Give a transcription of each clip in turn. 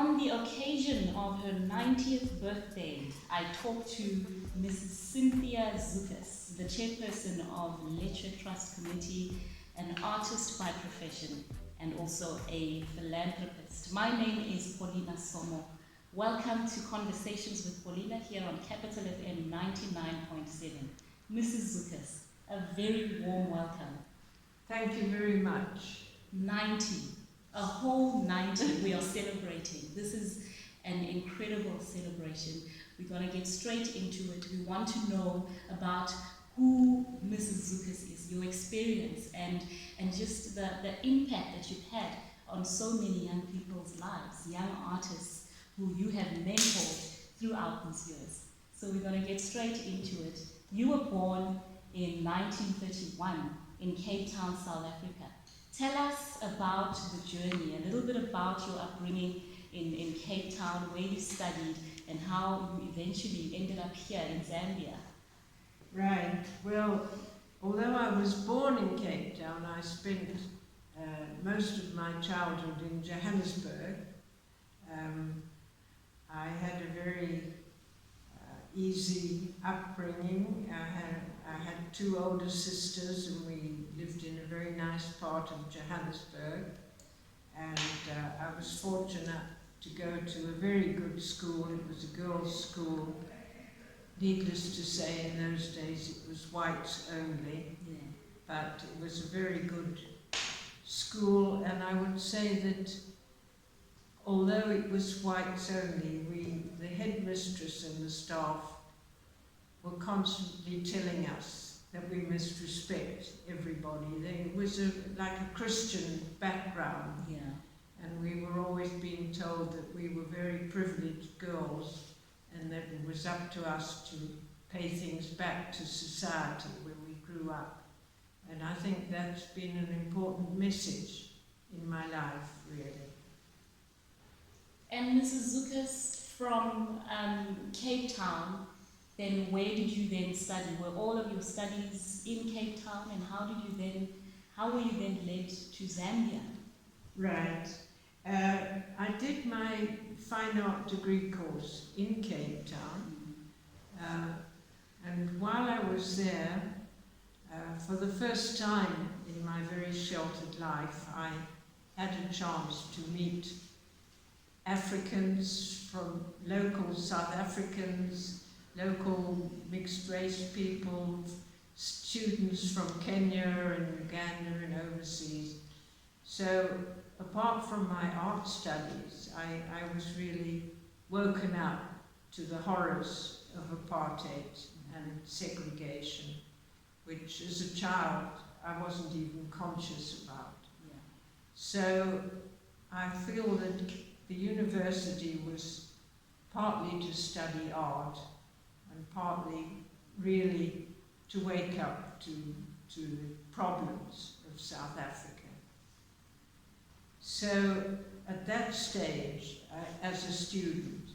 on the occasion of her 90th birthday, I talked to Mrs. Cynthia Zukas, the chairperson of Lecture Trust Committee, an artist by profession, and also a philanthropist. My name is Paulinah Somo. Welcome to Conversations with Paulinah here on Capital FM 99.7. Mrs. Zukas, a very warm welcome. Thank you very much. 90. A whole 90 we are celebrating. This is an incredible celebration. We're going to get straight into it. We want to know about who Mrs. Zukas is, your experience, and just the impact that you've had on so many young people's lives, young artists who you have mentored throughout these years. So we're going to get straight into it. You were born in 1931 in Cape Town, South Africa. Tell us about the journey, a little bit about your upbringing in Cape Town, where you studied, and how you eventually ended up here in Zambia. Right. Well, although I was born in Cape Town, I spent most of my childhood in Johannesburg. I had a very easy upbringing. I had two older sisters, and we lived in a very nice part of Johannesburg. And I was fortunate to go to a very good school. It was a girls' school. Needless to say, in those days it was whites only. Yeah. But it was a very good school, and I would say that although it was whites only, the headmistress and the staff were constantly telling us that we must respect everybody. It was like a Christian background, Yeah. and we were always being told that we were very privileged girls and that it was up to us to pay things back to society when we grew up. And I think that's been an important message in my life, really. And Mrs. Zukas, from Cape Town, then where did you then study? Were all of your studies in Cape Town, and how were you then led to Zambia? Right. I did my fine art degree course in Cape Town, and while I was there, for the first time in my very sheltered life, I had a chance to meet Africans, from local South Africans, local mixed race people, students from Kenya and Uganda and overseas. So apart from my art studies, I was really woken up to the horrors of apartheid and segregation, which as a child I wasn't even conscious about. Yeah. So I feel that the university was partly to study art and partly really to wake up to the problems of South Africa. So at that stage, as a student,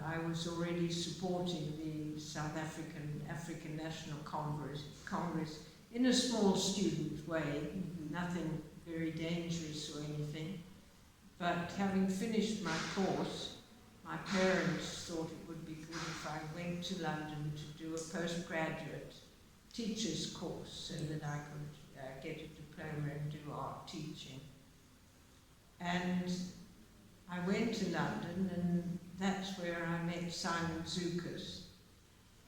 I was already supporting the South African National Congress in a small student way, nothing very dangerous or anything. But having finished my course, my parents thought it would be good if I went to London to do a postgraduate teacher's course so that I could get a diploma and do art teaching. And I went to London, and that's where I met Simon Zukas.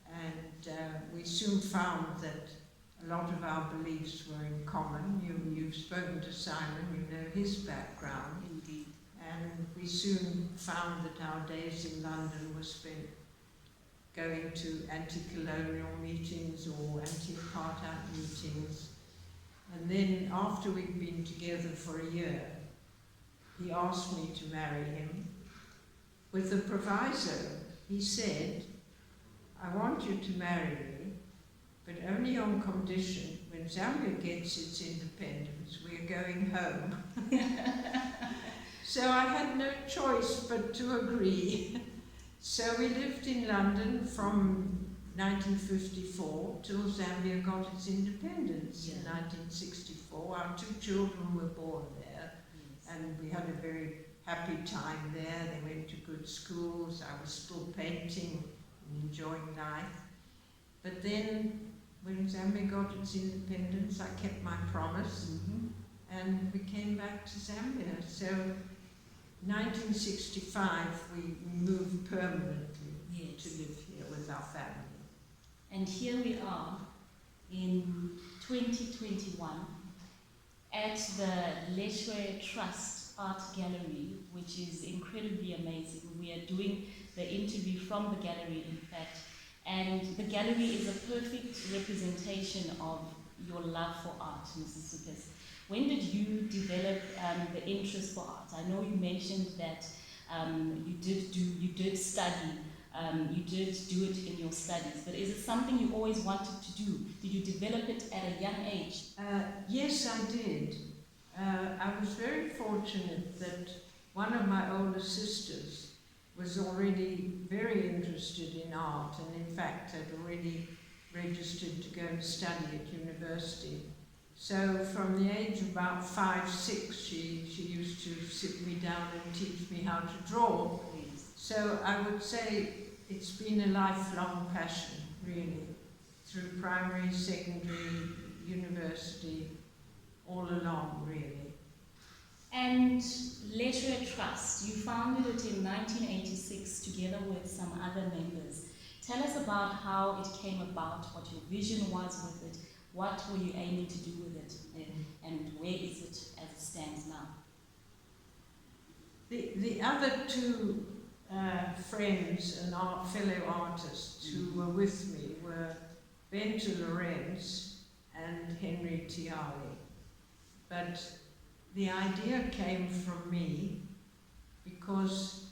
And we soon found that a lot of our beliefs were in common. You've spoken to Simon, you know his background. Indeed. And we soon found that our days in London were spent going to anti-colonial meetings or anti-apartheid meetings. And then after we'd been together for a year, he asked me to marry him with a proviso. He said, I want you to marry me, but only on condition when Zambia gets its independence, we are going home. So I had no choice but to agree. So we lived in London from 1954 till Zambia got its independence in 1964. Our two children were born there, and we had a very happy time there. They went to good schools. I was still painting and enjoying life. But then, when Zambia got its independence, I kept my promise, and we came back to Zambia. So, 1965, we moved permanently to live here with our family. And here we are in 2021 at the Leshwe Trust Art Gallery, which is incredibly amazing. We are doing the interview from the gallery, in fact, and the gallery is a perfect representation of your love for art, Mrs. Sukas. When did you develop the interest for art? I know you mentioned that you did study, you did do it in your studies, but is it something you always wanted to do? Did you develop it at a young age? Yes, I did. I was very fortunate that one of my older sisters was already very interested in art, and in fact had already registered to go and study at university. So from the age of about 5, 6, she used to sit me down and teach me how to draw. So I would say it's been a lifelong passion, really, through primary, secondary, university, all along, really. And Leshwe Trust, you founded it in 1986 together with some other members. Tell us about how it came about, what your vision was with it, what were you aiming to do with it, and where is it as it stands now? The other two friends and fellow artists who were with me were Bente Lorenz and Henry Tiali. But the idea came from me because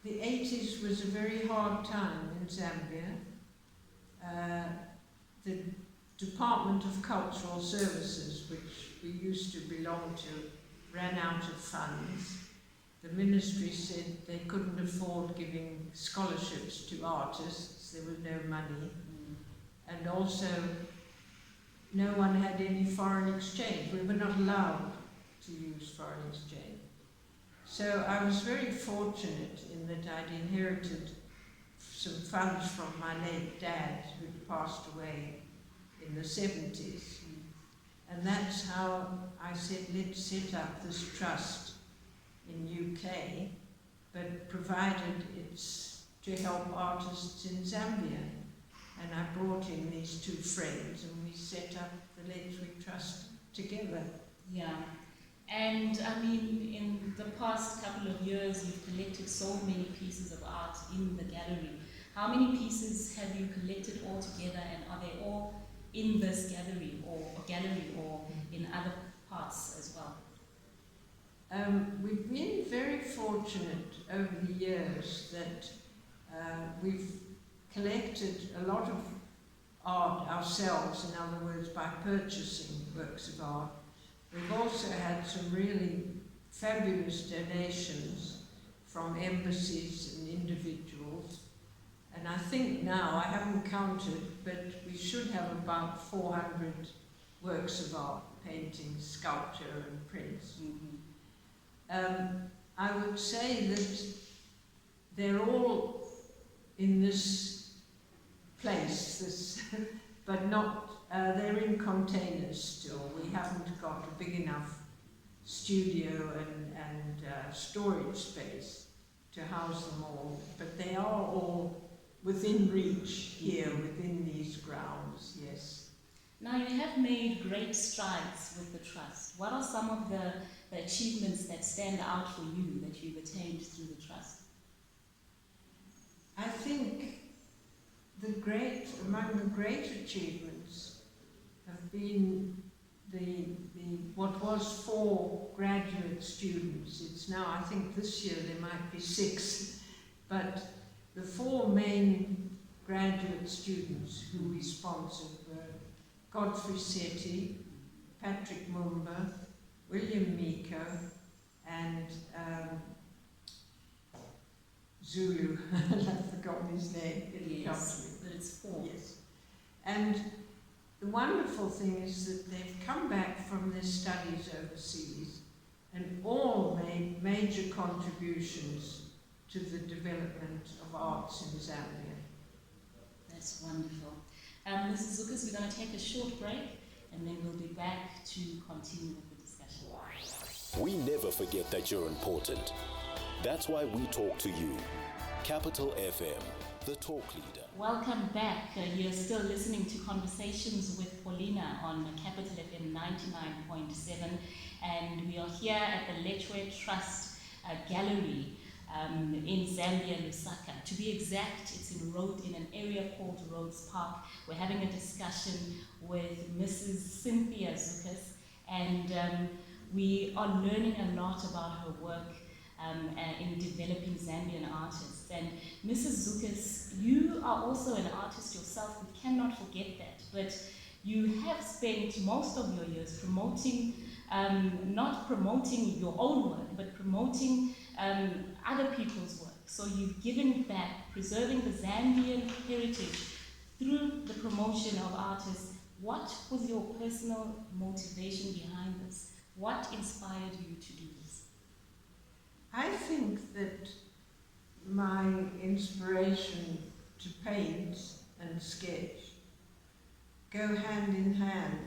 the 80s was a very hard time in Zambia. The Department of Cultural Services, which we used to belong to, ran out of funds. The ministry said they couldn't afford giving scholarships to artists, there was no money. And also, no one had any foreign exchange. We were not allowed to use foreign exchange. So I was very fortunate in that I'd inherited some funds from my late dad, who passed away in the 70s. And that's how I said, let's set up this trust in UK, but provided it's to help artists in Zambia. And I brought in these two friends and we set up the Leshwe Trust together. Yeah. And I mean, in the past couple of years, you've collected so many pieces of art in the gallery. How many pieces have you collected all together, and are they all in this gallery or in other parts as well? We've been very fortunate over the years that we've collected a lot of art ourselves, in other words, by purchasing works of art. We've also had some really fabulous donations from embassies and individuals. And I think now, I haven't counted, but we should have about 400 works of art, paintings, sculpture and prints. I would say that they're all in this place, but not, they're in containers still. We haven't got a big enough studio and storage space to house them all, but they are all within reach here, within these grounds, yes. Now, you have made great strides with the Trust. What are some of the achievements that stand out for you that you've attained through the Trust? I think among the great achievements have been what was 4 graduate students. It's now, I think this year there might be 6, but the 4 main graduate students who we sponsored were Godfrey Sethi, Patrick Mumba, William Miko, and Zulu. I've forgotten his name. Yes, but it's 4. Yes. And the wonderful thing is that they've come back from their studies overseas and all made major contributions to the development of arts in Zambia. That's wonderful. Mrs. Zukas, we're going to take a short break and then we'll be back to continue with the discussion. We never forget that you're important. That's why we talk to you. Capital FM, the talk leader. Welcome back. You're still listening to Conversations with Paulinah on Capital FM 99.7, and we are here at the Letchwe Trust Gallery in Zambia, Lusaka. To be exact, it's in an area called Rhodes Park. We're having a discussion with Mrs. Cynthia Zukas, and we are learning a lot about her work in developing Zambian artists. And Mrs. Zukas, you are also an artist yourself, we cannot forget that, but you have spent most of your years promoting, not promoting your own work, but promoting other people's work. So you've given back, preserving the Zambian heritage through the promotion of artists. What was your personal motivation behind this? What inspired you to do this? I think that my inspiration to paint and sketch go hand in hand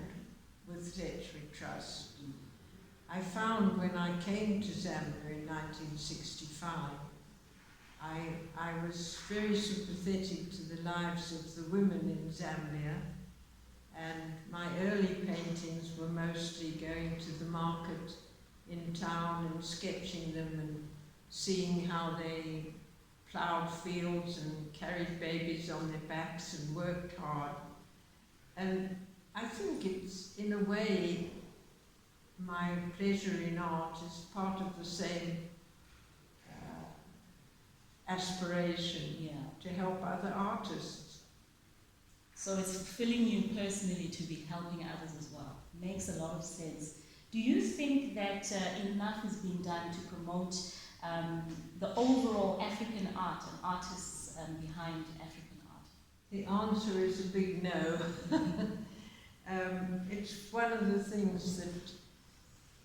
with Letchwe Trust. I found when I came to Zambia in 1965, I was very sympathetic to the lives of the women in Zambia, and my early paintings were mostly going to the market in town and sketching them and seeing how they ploughed fields and carried babies on their backs and worked hard. And I think it's, in a way, my pleasure in art is part of the same aspiration to help other artists. So it's fulfilling you personally to be helping others as well. Makes a lot of sense. Do you think that enough is being done to promote the overall African art and artists behind African art? The answer is a big no. It's one of the things that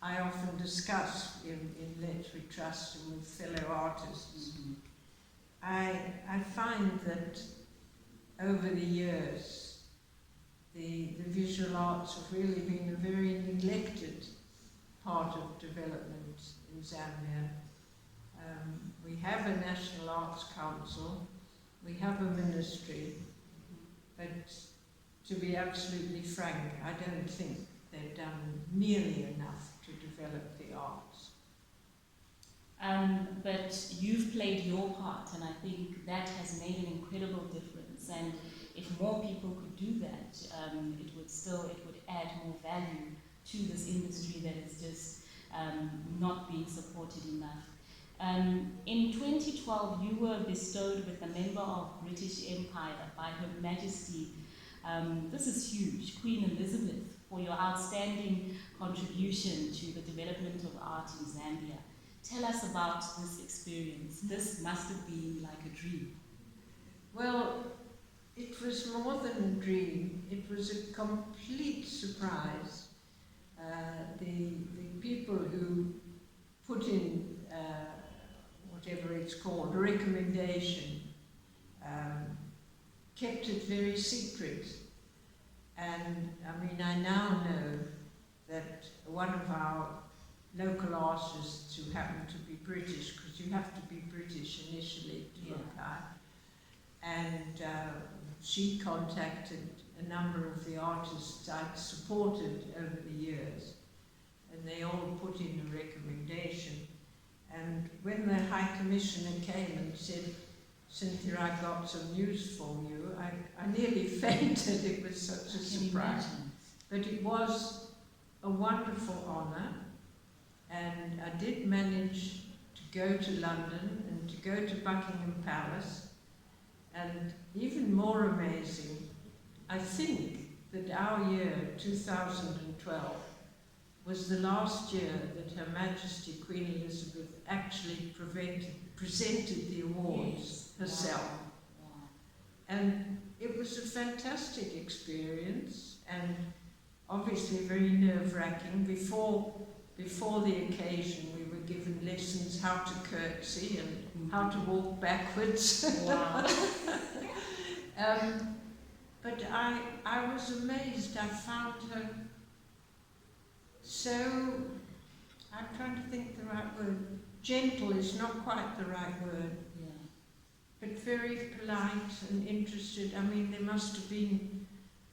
I often discuss in Letchwe Trust and with fellow artists. Mm-hmm. I find that over the years, the visual arts have really been a very neglected part of development in Zambia. We have a National Arts Council, we have a ministry, but to be absolutely frank, I don't think they've done nearly enough to develop the arts. But you've played your part, and I think that has made an incredible difference. And if more people could do that, it would add more value to this industry that is just not being supported enough. In 2012, you were bestowed with a Member of British Empire by Her Majesty. This is huge, Queen Elizabeth, for your outstanding contribution to the development of art in Zambia. Tell us about this experience. This must have been like a dream. Well, it was more than a dream. It was a complete surprise. The people who put in whatever it's called, a recommendation, kept it very secret. And I mean, I now know that one of our local artists who happened to be British, because you have to be British initially to apply, and she contacted a number of the artists I'd supported over the years, and they all put in a recommendation. And when the High Commissioner came and said, "Cynthia, I've got some news for you," I nearly fainted. It was such a surprise. But it was a wonderful honour, and I did manage to go to London and to go to Buckingham Palace. And even more amazing, I think that our year, 2012, was the last year that Her Majesty Queen Elizabeth actually presented the awards herself. Wow. And it was a fantastic experience, and obviously very nerve-wracking. Before before the occasion we were given lessons how to curtsy and how to walk backwards. Wow. But I was amazed. I found her so, I'm trying to think the right word. Gentle is not quite the right word. Yeah. But very polite and interested. I mean, there must have been,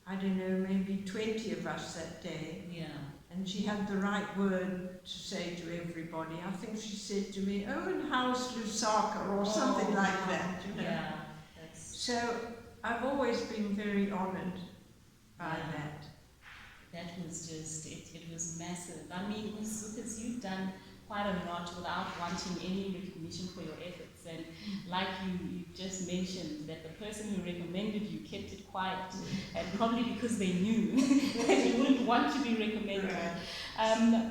I don't know, maybe 20 of us that day. Yeah. And she had the right word to say to everybody. I think she said to me, "Oh, and how's Lusaka?" or something like that, you know. Yeah. So I've always been very honoured by that. That was just, it was massive. I mean, because you've done quite a lot without wanting any recognition for your efforts. And like you just mentioned, that the person who recommended you kept it quiet, and probably because they knew that you wouldn't want to be recommended.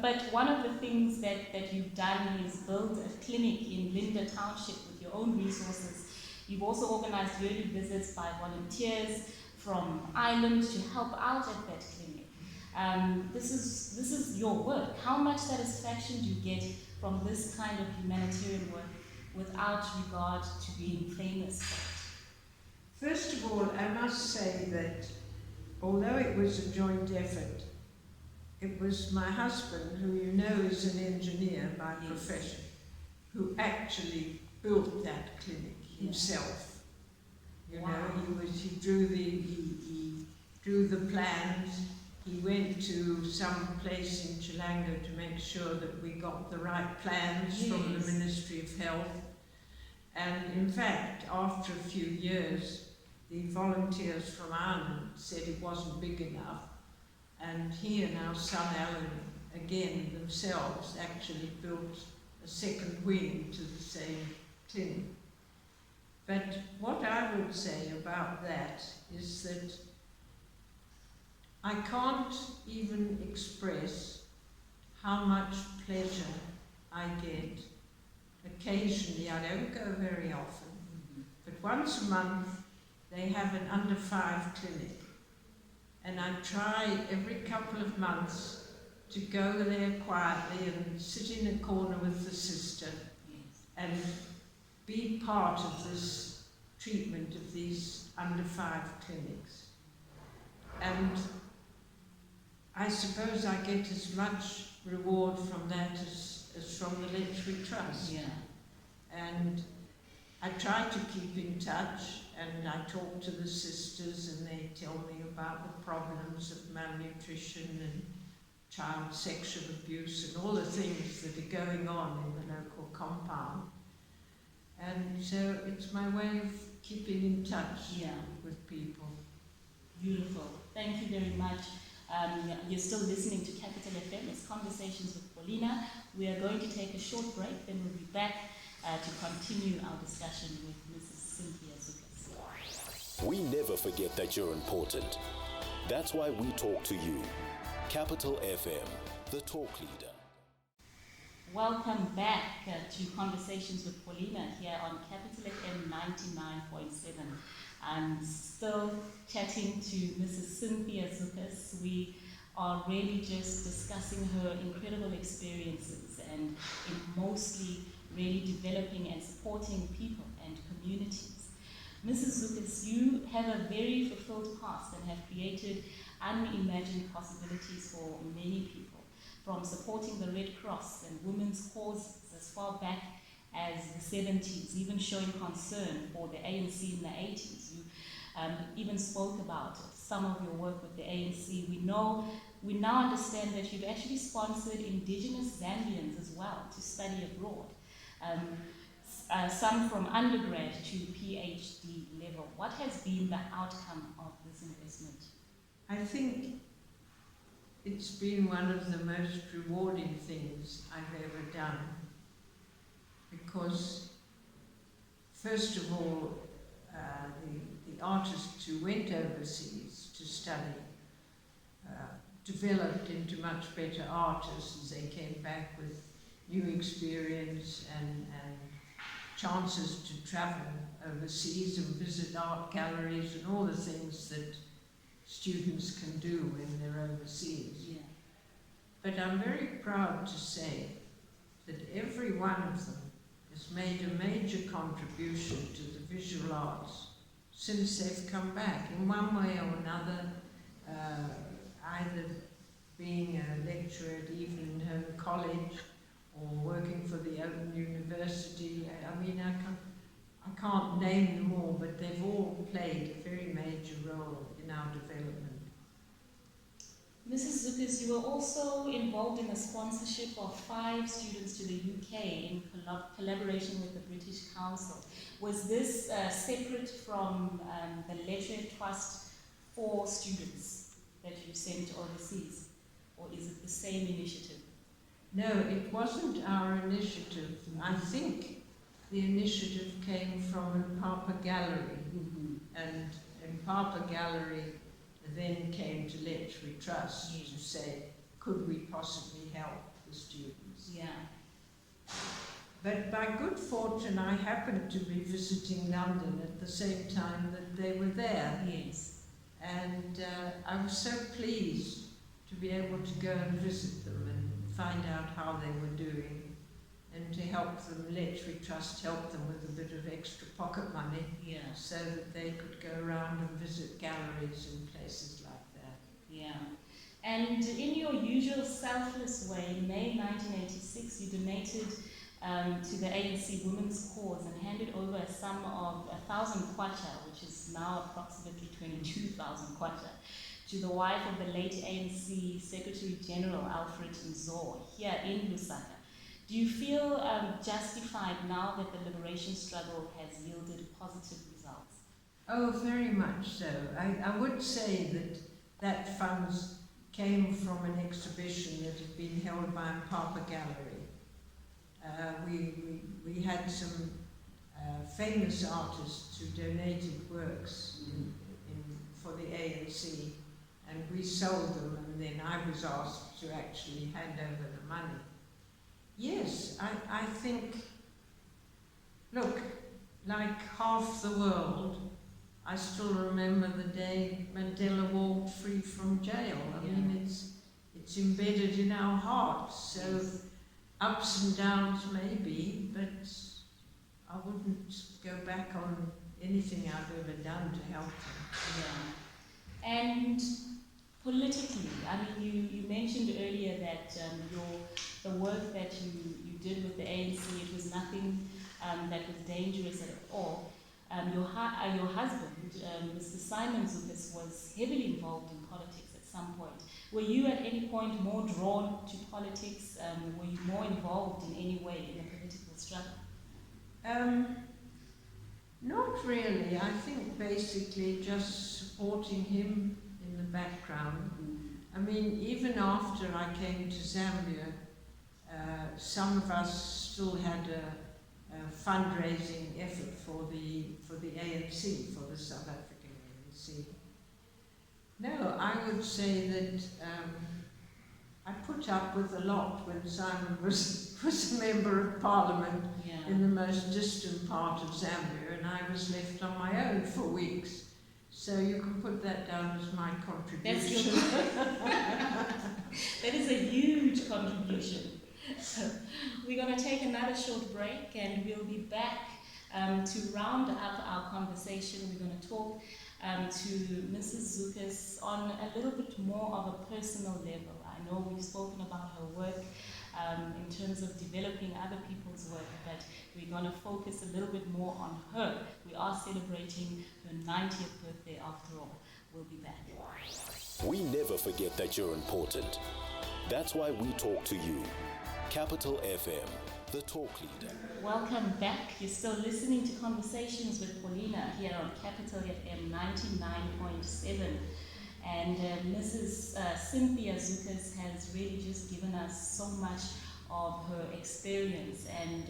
But one of the things that you've done is build a clinic in Linda Township with your own resources. You've also organized yearly visits by volunteers from Ireland to help out at that clinic. This is your work. How much satisfaction do you get from this kind of humanitarian work without regard to being famous for it? First of all, I must say that although it was a joint effort, it was my husband, who you know is an engineer by profession, who actually built that clinic himself. You know, he drew the plans. He went to some place in Chilanga to make sure that we got the right plans from the Ministry of Health. And in fact, after a few years, the volunteers from Ireland said it wasn't big enough. And he and our son Alan, again themselves, actually built a second wing to the same clinic. But what I would say about that is that I can't even express how much pleasure I get. Occasionally, I don't go very often, but once a month they have an under 5 clinic. And I try every couple of months to go there quietly and sit in a corner with the sister and be part of this treatment of these under 5 clinics. And I suppose I get as much reward from that as from the Let's We Trust. Yeah. And I try to keep in touch, and I talk to the sisters and they tell me about the problems of malnutrition and child sexual abuse and all the things that are going on in the local compound. And so it's my way of keeping in touch with people. Beautiful. Thank you very much. You're still listening to Capital FM. It's Conversations with Paulinah. We are going to take a short break, then we'll be back to continue our discussion with Mrs. Cynthia Zukas. We never forget that you're important. That's why we talk to you. Capital FM, the talk leader. Welcome back to Conversations with Paulinah here on Capital FM 99.7. I'm still chatting to Mrs. Cynthia Zukas. We are really just discussing her incredible experiences and in mostly really developing and supporting people and communities. Mrs. Zukas, you have a very fulfilled past and have created unimagined possibilities for many people, from supporting the Red Cross and women's causes as far back as the 70s, even showing concern for the ANC in the 80s. You even spoke about some of your work with the ANC. We now understand that you've actually sponsored indigenous Zambians as well to study abroad, some from undergrad to PhD level. What has been the outcome of this investment? I think it's been one of the most rewarding things I've ever done, because first of all, the artists who went overseas to study developed into much better artists as they came back with new experience and chances to travel overseas and visit art galleries and all the things that students can do when they're overseas. Yeah. But I'm very proud to say that every one of them has made a major contribution to the visual arts since they've come back, in one way or another, either being a lecturer at Evelyn Home College or working for the Open University. I mean, I can't name them all, but they've all played a very major role in our development. Mrs. Zukas, you were also involved in the sponsorship of 5 students to the UK in collaboration with the British Council. Was this separate from the Literate Trust for students that you sent overseas, or is it the same initiative? No, it wasn't our initiative. I think the initiative came from Mpapa Gallery, and Mpapa Gallery then came to Letchbury Trust to say, could we possibly help the students? Yeah. But by good fortune, I happened to be visiting London at the same time that they were there. Yes. And I was so pleased to be able to go and visit them and find out how they were doing, and to help them. Letchbury Trust helped them with a bit of extra pocket money, Yeah. so that they could go around and visit galleries and places like that. Yeah. And in your usual selfless way, in May 1986, you donated to the ANC Women's Cause and handed over a sum of 1,000 kwacha, which is now approximately 22,000 kwacha, to the wife of the late ANC Secretary General Alfred Nzo here in Lusaka. Do you feel justified now that the liberation struggle has yielded positive results? Oh, very much so. I would say that funds came from an exhibition that had been held by Mpapa Gallery. We had some famous artists who donated works for the ANC, and we sold them, and then I was asked to actually hand over the money. Yes, I think, look, like half the world, I still remember the day Mandela walked free from jail. I mean, it's embedded in our hearts. So ups and downs maybe, but I wouldn't go back on anything I've ever done to help them. Yeah. And politically, I mean, you mentioned earlier that the work that you did with the ANC, it was nothing that was dangerous at all. Your husband, Mr. Simon Zukas, was heavily involved in politics at some point. Were you at any point more drawn to politics? Were you more involved in any way in the political struggle? Not really. I think basically just supporting him in the background. I mean, even after I came to Zambia, some of us still had a fundraising effort for the ANC, for the South African ANC. No, I would say that I put up with a lot when Simon was a member of Parliament in the most distant part of Zambia, and I was left on my own for weeks. So you can put that down as my contribution. That is a huge contribution. We're going to take another short break, and we'll be back to round up our conversation. We're going to talk to Mrs. Zukas on a little bit more of a personal level. I know we've spoken about her work in terms of developing other people's work, but we're going to focus a little bit more on her. We are celebrating her 90th birthday after all. We'll be back. We never forget that you're important. That's why we talk to you. Capital FM, the talk leader. Welcome back. You're still listening to Conversations with Paulinah here on Capital FM 99.7. And Mrs. Cynthia Zukas has really just given us so much of her experience and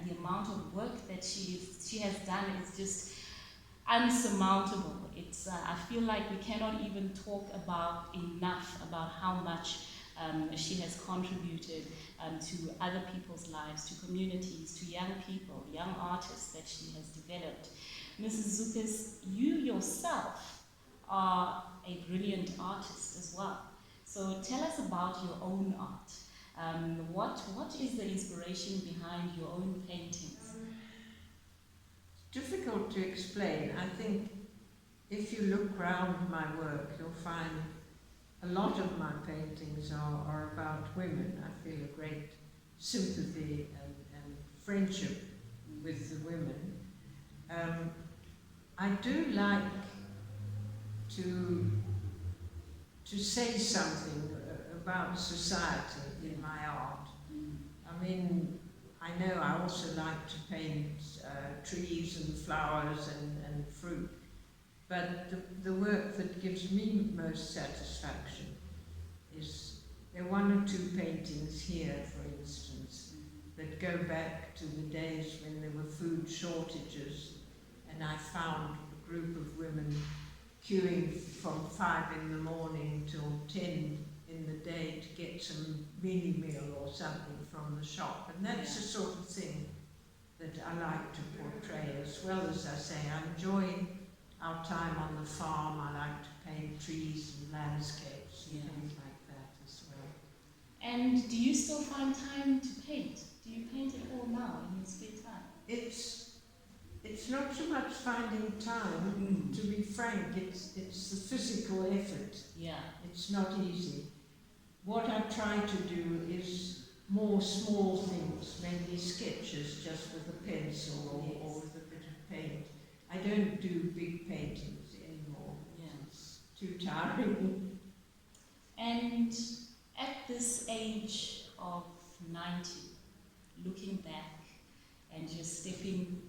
the amount of work that she has done is just unsurmountable. It's I feel like we cannot even talk about enough about how much she has contributed to other people's lives, to communities, to young people, young artists that she has developed. Mrs. Zukas, you yourself are a brilliant artist as well. So tell us about your own art. What is the inspiration behind your own paintings? Difficult to explain. I think if you look round my work, you'll find a lot of my paintings are about women. I feel a great sympathy and friendship with the women. I do like to say something about society in my art. I mean, I know I also like to paint trees and flowers and fruit, but the work that gives me most satisfaction is, there are one or two paintings here, for instance, that go back to the days when there were food shortages, and I found a group of women queuing from 5 in the morning till 10 in the day to get some mini meal or something from the shop. And that's the sort of thing that I like to portray, as well as, I say, I enjoy our time on the farm. I like to paint trees and landscapes and things like that as well. And do you still find time to paint? Do you paint at all now in your spare time? It's not so much finding time, to be frank, it's the physical effort. Yeah. It's not easy. What I try to do is more small things, maybe sketches just with a pencil or with a bit of paint. I don't do big paintings anymore. Yeah. It's too tiring. And at this age of 90, looking back and just stepping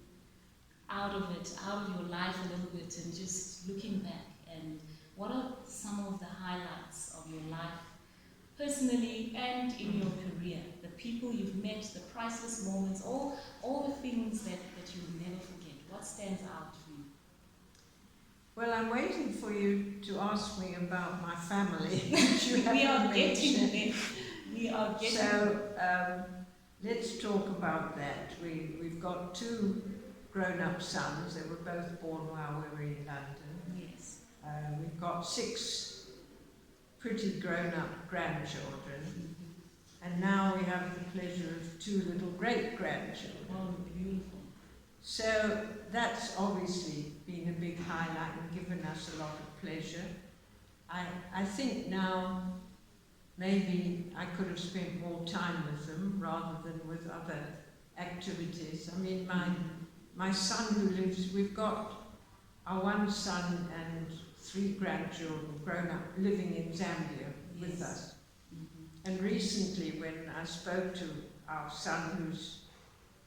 out of it, out of your life a little bit, and just looking back, and what are some of the highlights of your life, personally and in your career? The people you've met, the priceless moments, all the things that you'll never forget. What stands out for you? Well, I'm waiting for you to ask me about my family, which you We are haven't getting mentioned. there. We are getting So, let's talk about that. We've got 2 grown-up sons. They were both born while we were in London. Yes. We've got 6 pretty grown-up grandchildren. And now we have the pleasure of 2 little great-grandchildren. Oh, beautiful. So that's obviously been a big highlight and given us a lot of pleasure. I think now maybe I could have spent more time with them rather than with other activities. I mean, my son who lives, we've got our 1 son and 3 grandchildren grown up living in Zambia with us. And recently when I spoke to our son, who's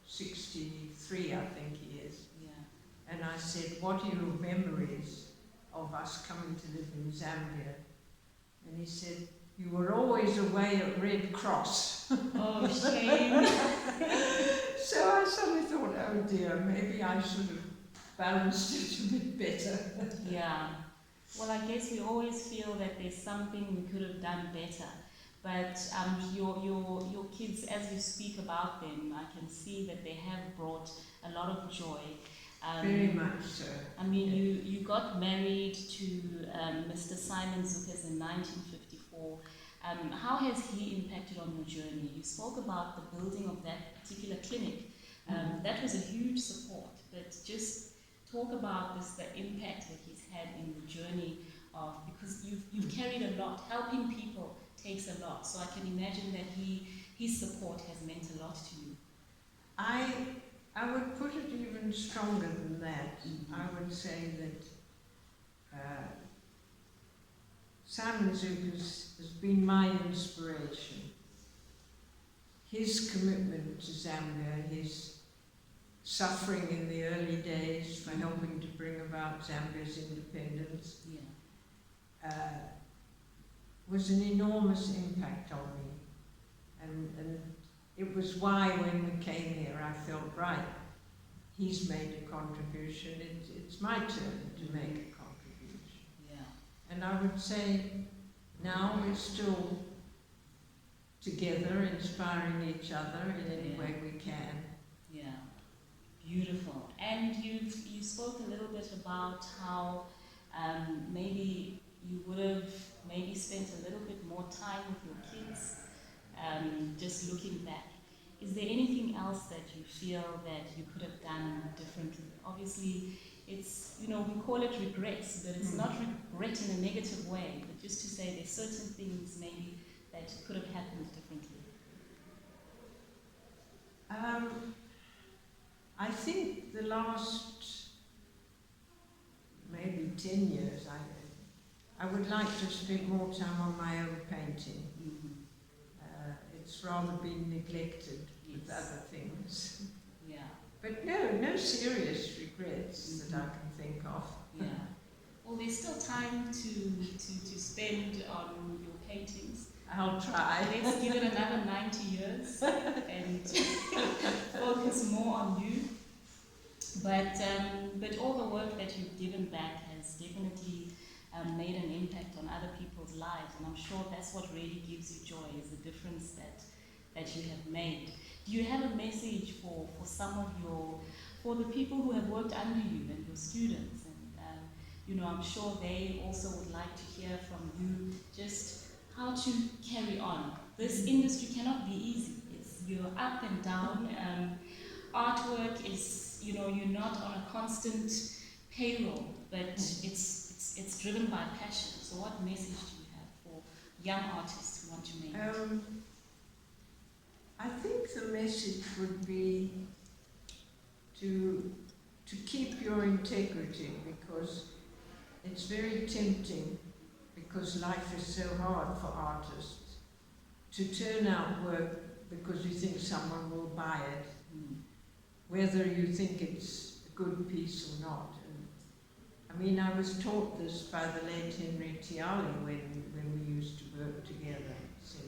63, I think he is, and I said, what are your memories of us coming to live in Zambia? And he said, you were always away at Red Cross. Oh, shame. So I suddenly thought, oh dear, maybe I should have balanced it a bit better. Yeah. Well, I guess we always feel that there's something we could have done better. But your kids, as you speak about them, I can see that they have brought a lot of joy. Very much so. I mean, you got married to Mr. Simon Zukas in 1954. How has he impacted on your journey? You spoke about the building of that particular clinic. That was a huge support, but just talk about the impact that he's had in the journey of, because you've carried a lot. Helping people takes a lot, so I can imagine that his support has meant a lot to you. I would put it even stronger than that. I would say that Simon Zukas has been my inspiration. His commitment to Zambia, his suffering in the early days for helping to bring about Zambia's independence, was an enormous impact on me. And it was why when we came here I felt, right, he's made a contribution, it's my turn to make a contribution. Yeah. And I would say now we're still together, inspiring each other in any way we can. Yeah, beautiful. And you spoke a little bit about how maybe you would have maybe spent a little bit more time with your kids, just looking back. Is there anything else that you feel that you could have done differently? Obviously, it's, you know, we call it regrets, but it's not regret in a negative way, but just to say there's certain things maybe that could have happened differently. I think the last maybe 10 years, I would like to spend more time on my own painting. It's rather been neglected with other things. Yeah. But no serious regrets that I can think of. Yeah. Well, there's still time to spend on your paintings. I'll try. Let's give it another 90 years and focus more on you. But all the work that you've given back has definitely made an impact on other people's lives, and I'm sure that's what really gives you joy, is the difference that you have made. Do you have a message for some of for the people who have worked under you and your students? And you know, I'm sure they also would like to hear from you just how to carry on. This industry cannot be easy. You're up and down. Artwork is, you know, you're not on a constant payroll, but it's driven by passion. So what message do you have for young artists who want to make it? I think the message would be to keep your integrity, because it's very tempting, because life is so hard for artists, to turn out work because you think someone will buy it, whether you think it's a good piece or not. And, I mean, I was taught this by the late Henry Tiali when we used to work together. So,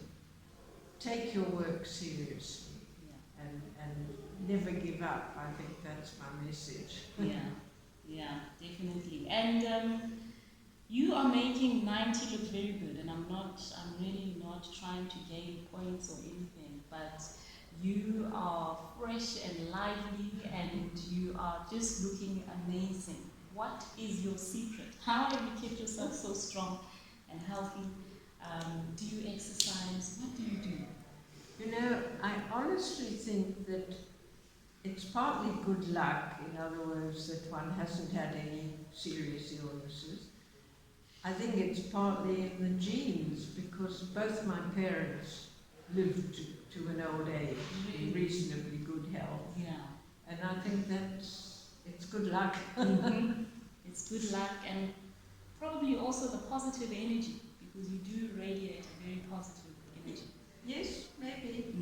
take your work seriously, and never give up. I think that's my message. Yeah, definitely. And you are making 90 look very good, and I'm really not trying to gain points or anything, but you are fresh and lively, and you are just looking amazing. What is your secret? How have you kept yourself so strong and healthy? Do you exercise? What do you do? You know, I honestly think that it's partly good luck, in other words, that one hasn't had any serious illnesses. I think it's partly in the genes, because both my parents lived to an old age in reasonably good health. Yeah. And I think it's good luck. It's good luck, and probably also the positive energy, because you do radiate a very positive energy. Yes, maybe.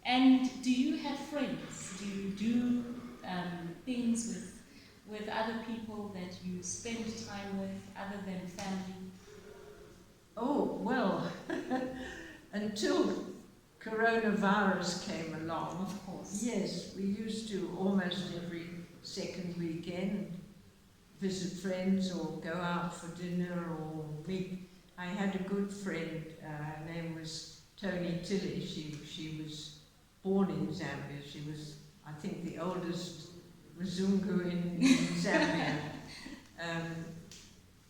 And do you have friends? Do you do things with other people that you spend time with other than family? Oh, well, until coronavirus came along, Of course. yes, we used to almost every second weekend visit friends or go out for dinner or meet. I had a good friend, her name was Tony Tilly. She was born in Zambia. She was, I think, the oldest Mzungu in Zambia.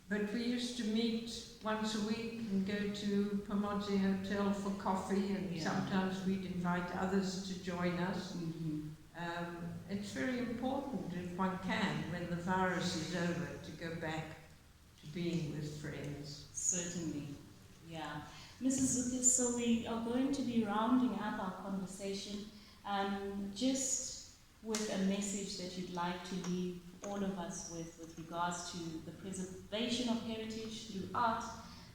But we used to meet once a week and go to Pamozi Hotel for coffee, and sometimes we'd invite others to join us. It's very important, if one can, when the virus is over, to go back to being with friends. Certainly, yeah. Mrs. Zutis, so we are going to be rounding up our conversation just with a message that you'd like to leave all of us with regards to the preservation of heritage through art,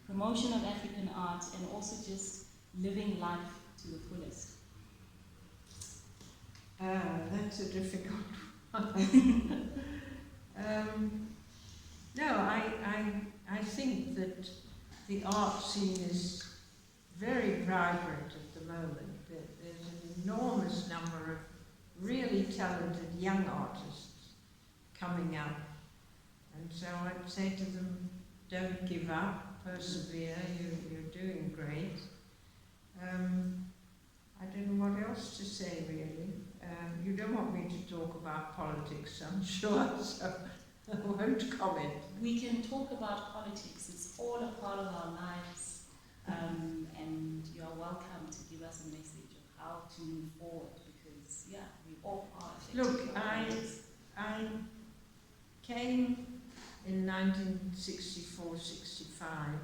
promotion of African art, and also just living life to the fullest. That's a difficult one. No, I think that the art scene is very vibrant at the moment. There's an enormous number of really talented young artists coming up. And so I'd say to them, don't give up, persevere, you're doing great. I don't know what else to say, really. You don't want me to talk about politics, I'm sure. So. I won't comment. We can talk about politics. It's all a part of our lives. And you are welcome to give us a message of how to move forward because, yeah, we all are affected. Look, I came in 1964-65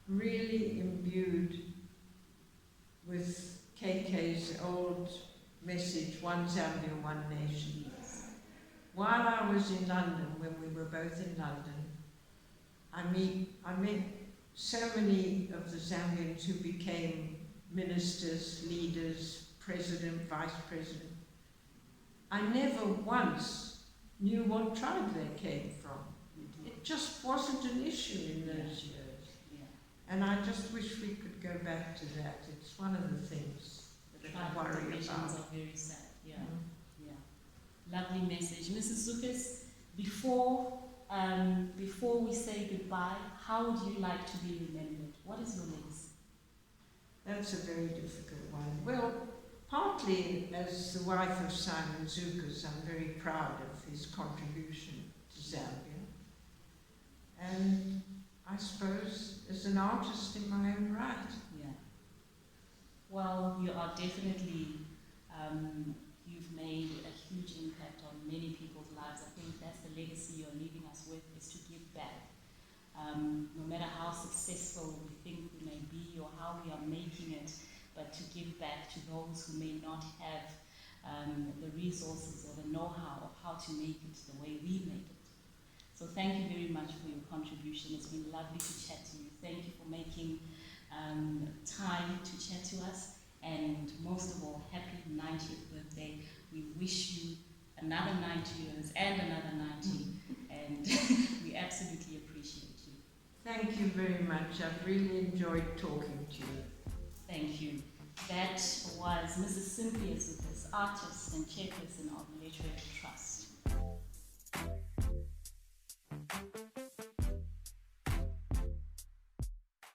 really imbued with KK's old message, one Zambia, one nation. While I was in London, when we were both in London, I met so many of the Zambians who became ministers, leaders, president, vice president. I never once knew what tribe they came from. It just wasn't an issue in those years. Yeah. And I just wish we could go back to that. It's one of the things that I worry divisions about. are very sad. Yeah. Mm. Yeah. Lovely message. Mrs. Zukas, before we say goodbye, how would you like to be remembered? What is your legacy? That's a very difficult one. Well, partly as the wife of Simon Zukas, I'm very proud of his contribution to Zambia. And I suppose as an artist in my own right. Yeah. Well, you are definitely, you've made a huge impact on many people's lives. I think that's the legacy you're leaving us with, is to give back. No matter how successful we think we may be or how we are making it, but to give back to those who may not have the resources or the know-how of how to make it the way we make it. So thank you very much for your contribution. It's been lovely to chat to you. Thank you for making time to chat to us, and most of all, happy 90th birthday. We wish you another 90 years and another 90, and we absolutely appreciate you. Thank you very much. I've really enjoyed talking to you. Thank you. That was Mrs. Cynthia Zukas, artist and chairperson of the Literary